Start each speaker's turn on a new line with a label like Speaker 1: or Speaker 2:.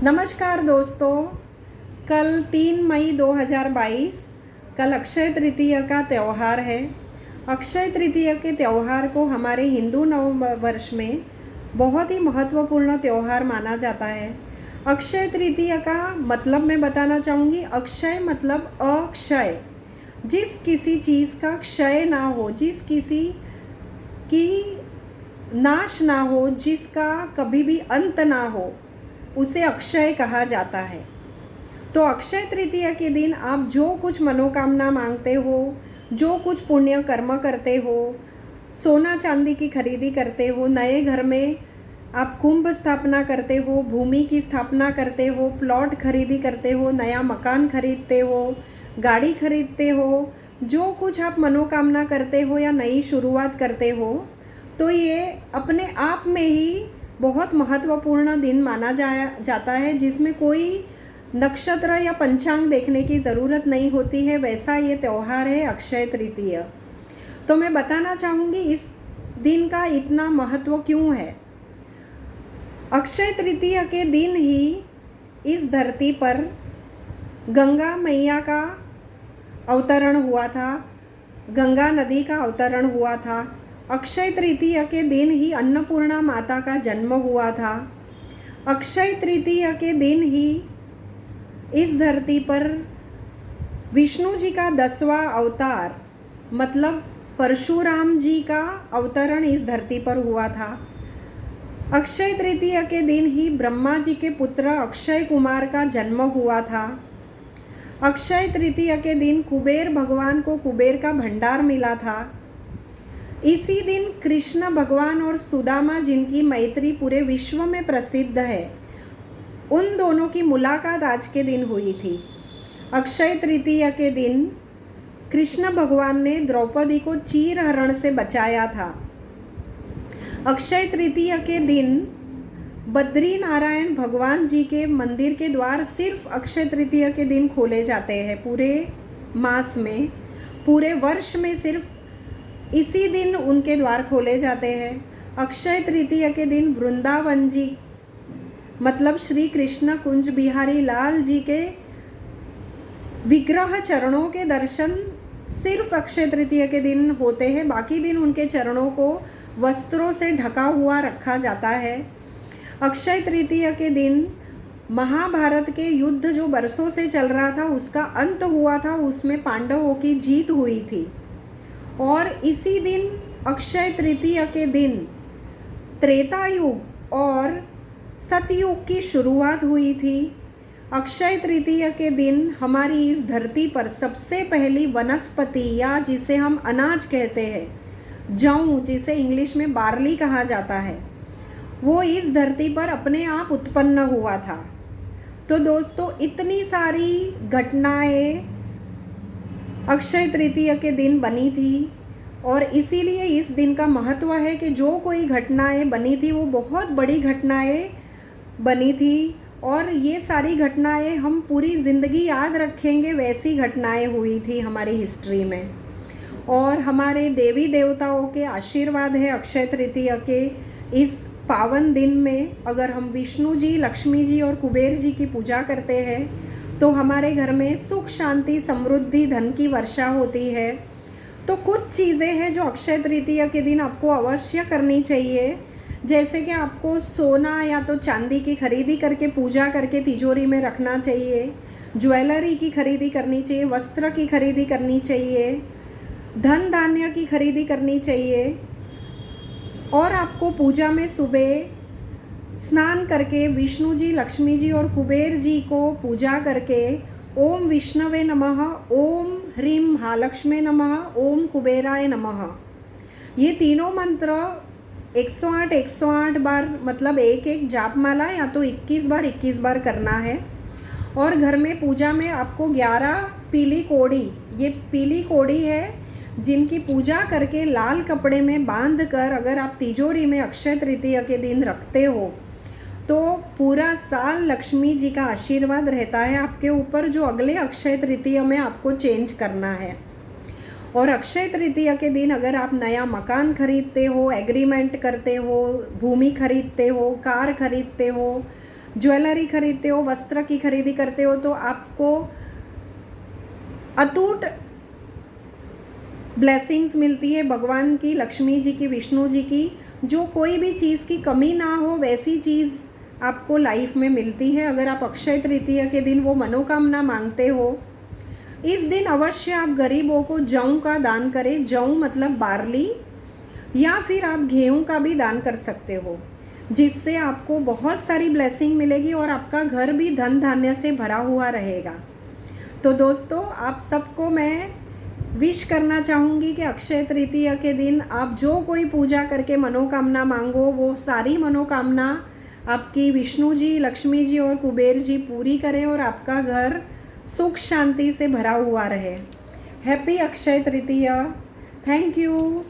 Speaker 1: नमस्कार दोस्तों। कल 3 मई 2022 कल अक्षय तृतीया का त्यौहार है। अक्षय तृतीया के त्यौहार को हमारे हिंदू नव वर्ष में बहुत ही महत्वपूर्ण त्यौहार माना जाता है। अक्षय तृतीया का मतलब मैं बताना चाहूँगी। अक्षय मतलब अक्षय, जिस किसी चीज़ का क्षय ना हो, जिस किसी की नाश ना हो, जिसका कभी भी अंत ना हो, उसे अक्षय कहा जाता है। तो अक्षय तृतीया के दिन आप जो कुछ मनोकामना मांगते हो, जो कुछ पुण्य कर्म करते हो, सोना चांदी की खरीदी करते हो, नए घर में आप कुंभ स्थापना करते हो, भूमि की स्थापना करते हो, प्लॉट खरीदी करते हो, नया मकान खरीदते हो, गाड़ी खरीदते हो, जो कुछ आप मनोकामना करते हो या नई शुरुआत करते हो, तो ये अपने आप में ही बहुत महत्वपूर्ण दिन माना जाता है, जिसमें कोई नक्षत्र या पंचांग देखने की ज़रूरत नहीं होती है। वैसा ये त्यौहार है अक्षय तृतीया। तो मैं बताना चाहूँगी इस दिन का इतना महत्व क्यों है। अक्षय तृतीया के दिन ही इस धरती पर गंगा मैया का अवतरण हुआ था, गंगा नदी का अवतरण हुआ था। अक्षय तृतीया के दिन ही अन्नपूर्णा माता का जन्म हुआ था। अक्षय तृतीया के दिन ही इस धरती पर विष्णु जी का 10वां अवतार मतलब परशुराम जी का अवतरण इस धरती पर हुआ था। अक्षय तृतीया के दिन ही ब्रह्मा जी के पुत्र अक्षय कुमार का जन्म हुआ था। अक्षय तृतीया के दिन कुबेर भगवान को कुबेर का भंडार मिला था। इसी दिन कृष्ण भगवान और सुदामा, जिनकी मैत्री पूरे विश्व में प्रसिद्ध है, उन दोनों की मुलाकात आज के दिन हुई थी। अक्षय तृतीया के दिन कृष्ण भगवान ने द्रौपदी को चीरहरण से बचाया था। अक्षय तृतीया के दिन बद्री नारायण भगवान जी के मंदिर के द्वार सिर्फ अक्षय तृतीया के दिन खोले जाते हैं। पूरे मास में, पूरे वर्ष में सिर्फ इसी दिन उनके द्वार खोले जाते हैं। अक्षय तृतीया के दिन वृंदावन जी मतलब श्री कृष्ण कुंज बिहारी लाल जी के विग्रह चरणों के दर्शन सिर्फ अक्षय तृतीया के दिन होते हैं। बाकी दिन उनके चरणों को वस्त्रों से ढका हुआ रखा जाता है। अक्षय तृतीया के दिन महाभारत के युद्ध जो बरसों से चल रहा था, उसका अंत हुआ था। उसमें पांडवों की जीत हुई थी। और इसी दिन अक्षय तृतीया के दिन त्रेता युग और सतयुग की शुरुआत हुई थी। अक्षय तृतीया के दिन हमारी इस धरती पर सबसे पहली वनस्पति, या जिसे हम अनाज कहते हैं, जौ, जिसे इंग्लिश में बार्ली कहा जाता है, वो इस धरती पर अपने आप उत्पन्न हुआ था। तो दोस्तों, इतनी सारी घटनाएं अक्षय तृतीया के दिन बनी थी, और इसीलिए इस दिन का महत्व है कि जो कोई घटनाएं बनी थी वो बहुत बड़ी घटनाएं बनी थी, और ये सारी घटनाएं हम पूरी ज़िंदगी याद रखेंगे। वैसी घटनाएं हुई थी हमारी हिस्ट्री में, और हमारे देवी देवताओं के आशीर्वाद है अक्षय तृतीया के इस पावन दिन में। अगर हम विष्णु जी, लक्ष्मी जी और कुबेर जी की पूजा करते हैं तो हमारे घर में सुख, शांति, समृद्धि, धन की वर्षा होती है। तो कुछ चीज़ें हैं जो अक्षय तृतीया के दिन आपको अवश्य करनी चाहिए, जैसे कि आपको सोना या तो चांदी की खरीदी करके पूजा करके तिजोरी में रखना चाहिए, ज्वेलरी की खरीदी करनी चाहिए, वस्त्र की खरीदी करनी चाहिए, धन धान्य की खरीदी करनी चाहिए, और आपको पूजा में सुबह स्नान करके विष्णु जी, लक्ष्मी जी और कुबेर जी को पूजा करके ओम विष्णवे नमः, ओम ह्रीं महालक्ष्मी नमः, ओम कुबेराय नमः, ये तीनों मंत्र 108 बार, मतलब एक जापमाला या तो 21 बार करना है। और घर में पूजा में आपको 11 पीली कोड़ी, ये पीली कोड़ी है जिनकी पूजा करके लाल कपड़े में बांध कर अगर आप तिजोरी में अक्षय तृतीया के दिन रखते हो तो पूरा साल लक्ष्मी जी का आशीर्वाद रहता है आपके ऊपर, जो अगले अक्षय तृतीया में आपको चेंज करना है। और अक्षय तृतीया के दिन अगर आप नया मकान खरीदते हो, एग्रीमेंट करते हो, भूमि खरीदते हो, कार खरीदते हो, ज्वेलरी खरीदते हो, वस्त्र की खरीदी करते हो, तो आपको अटूट ब्लेसिंग्स मिलती है भगवान की, लक्ष्मी जी की, विष्णु जी की। जो कोई भी चीज़ की कमी ना हो वैसी चीज़ आपको लाइफ में मिलती है अगर आप अक्षय तृतीया के दिन वो मनोकामना मांगते हो। इस दिन अवश्य आप गरीबों को जौ का दान करें। जौ मतलब बार्ली, या फिर आप गेहूँ का भी दान कर सकते हो, जिससे आपको बहुत सारी ब्लेसिंग मिलेगी और आपका घर भी धन धान्य से भरा हुआ रहेगा। तो दोस्तों, आप सबको मैं विश करना चाहूँगी कि अक्षय तृतीया के दिन आप जो कोई पूजा करके मनोकामना मांगो, वो सारी मनोकामना आपकी विष्णु जी, लक्ष्मी जी और कुबेर जी पूरी करें और आपका घर सुख शांति से भरा हुआ रहे। Happy Akshaya Tritiya. Thank you.